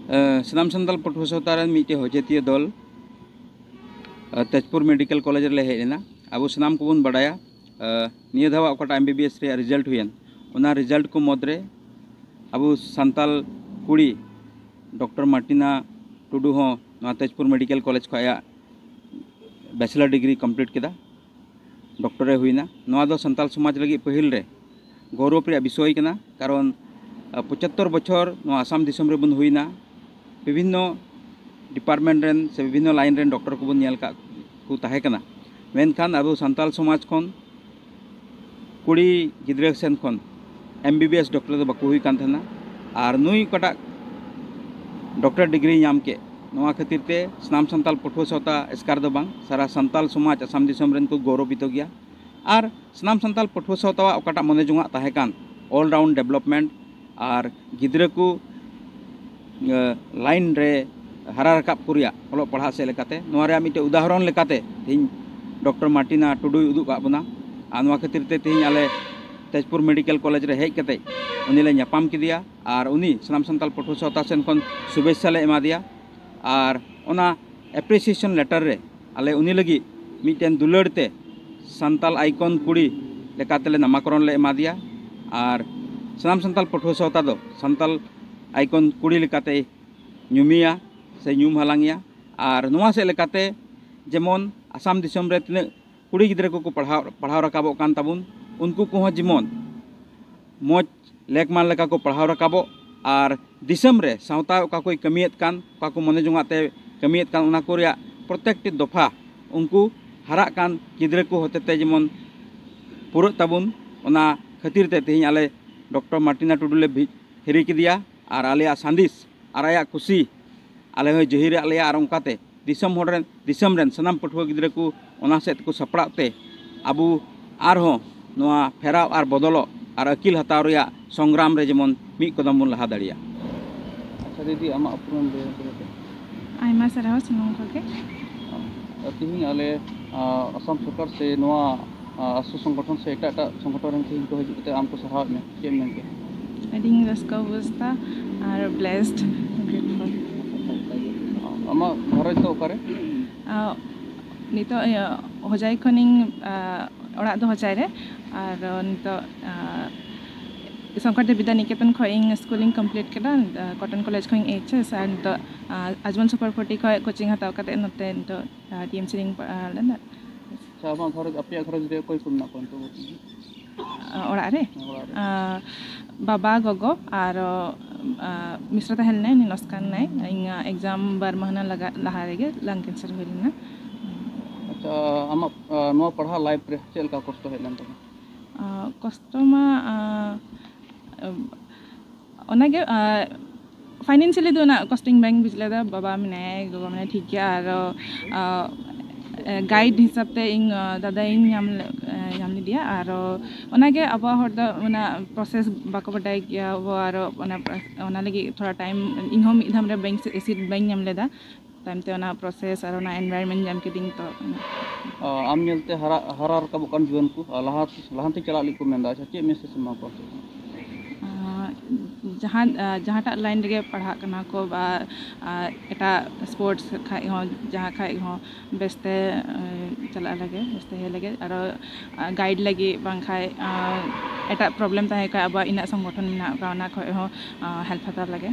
सनाम सानताल पठुआ सावता मिट्टे हजेतिया दल Tezpur medical college रे हेजना अब सनाम को बन बड़ाया निया धावा ओकाटा MBBS रे रिजल्ट हुयन ओना रिजल्ट को मदरे अब सानताल कुड़ी डॉक्टर मार्टिना टुडू हो तेजपुर मेडिकल कॉलेज को आया बैचलर डिग्री कंप्लीट किया डॉक्टर रे हुईना नवा दो सानताल समाज लगी पहिल रे गौरव रे विषय कना कारण 75 बछर नवा आसाम दिसम रे बन हुईना विभिन्न डिपार्टमेंट रेन से विभिन्न लाइन रेन डॉक्टर को बन नेल का को ताहे कना मेनखान अब सानताल समाज खन कुड़ी गिद्रे सेन खन MBBS डॉक्टर दो बाको हुई कान थना आर नुई कटा डॉक्टर डिग्री नाम के नवा खातिर ते सनाम सानताल पठुआ सावता एस्कार दो बांग सारा सानताल समाज आसाम दिसम रेन को गौरवित गया आर सनाम सानताल पठुआ सावता ओकाटा मने जोंगा ताहे कान ऑल राउंड डेवलपमेंट आर गिद्रे को लाइन रे हरा रकाब कुरिया ऑलोग पढ़ा से लेकाते नवा रे मिटे उदाहरण लेकाते तीन डॉक्टर मार्टिना टुडू उदुग का बना आनवा खातिर ते तीन आले तेजपुर मेडिकल कॉलेज रे हेज कते उनी ले न्यापाम किदिया आर उनी सनाम सानताल पठुआ सावता सेन खन शुभेच्छा ले एमा दिया आर ओना एप्रिसिएशन लेटर रे आले उनी लगी मिटेन दुलड़ ते सानताल आइकन कुड़ी लेकाते ले नामकरण ले एमा दिया आर सनाम सानताल पठुआ सावता दो सानताल आइकन कुड़ी लेकाते ᱧᱩᱢᱤᱭᱟ से ᱧᱩᱢ हालांगिया और नोआ से लेकाते जेमन आसाम दिसम रे तिना कुड़ी गिद्रे को पढ़ाव रकाबो कान ताबुन उनको को जेमन मौज लेकमान लेका को पढ़ाव रकाबो और दिसम रे सावता का कोई कमियत कान का को मने जोंगाते कमियत कान उना को रिया प्रत्येकटी दफा उनको हरा कान गिद्रे को होतेते जेमन पुरो ताबुन उना खातिर ते तेहिं आले डॉक्टर मार्टिना टुडू ले हिरी किदिया और आलिया सांदिस और आया खुशी आले हो जहिर आले और उनकाते दिसम रेन सनाम पठुआ गिद्रे को ओना सेत को सपड़ाते आबू आर हो नोआ फेराव और बदलो और अकिल हताव रिया संग्राम रे जेमन मी कदम बन लहा दाड़िया। अच्छा दीदी आमा उपरुम दे आयमा सराव सुनम के तिहिं आले असम सरकार से नोआ आसु संगठन से एटा संगठन तिहिं को हिजुते आमको सराव में के मेन के adding raska obostha are blessed grateful ama gharaj to okare nito hojai khoning orak do hojai re ar nito Sangkar Vida Niketan khoing schooling complete keda Cotton College khoing HS ar nito Ajman Super 40 khoi coaching hataw kate note nito TMC ring lena sama gharaj apya gharaj re koi kunna kon to orak re बाबा गोगो और मिश्रा तहलने निनस्कान नाय इंगा exam बार महीना लगा लहारेगे lung cancer होइना। अच्छा आमा no पढ़ा life रे चेल का कष्ट हेलन तो कष्ट मा ओनागे फाइनेंशियली दो ना कस्टिंग बैंक बिजले दा बाबा मने गोगो मने ठीक है और गाइड हिसाब ते इन दादा इन याम दिया और ओनागे अब हरदा ओना प्रोसेस बाको बडाय गया और ओना लगी थोड़ा टाइम इन हम इधम रे बैंक से एसिड बैंक याम लेदा टाइम ते ओना प्रोसेस और ओना एनवायरनमेंट याम के दिन तो आम नेलते हरा रकाब कान जीवन को लहांते चला लिको मेंदा अच्छा के मैसेज मा को जहाँ लाइन रे पढ़ा कना को बा एटा स्पोर्ट्स खाई हो जहाँ खाई हो बेस्ते चला लगे बेस्ते हे लगे और गाइड लगे बांग खाई एटा प्रॉब्लम ताहे का अब इना संगठन ना का ना खो हो हेल्प हता लगे।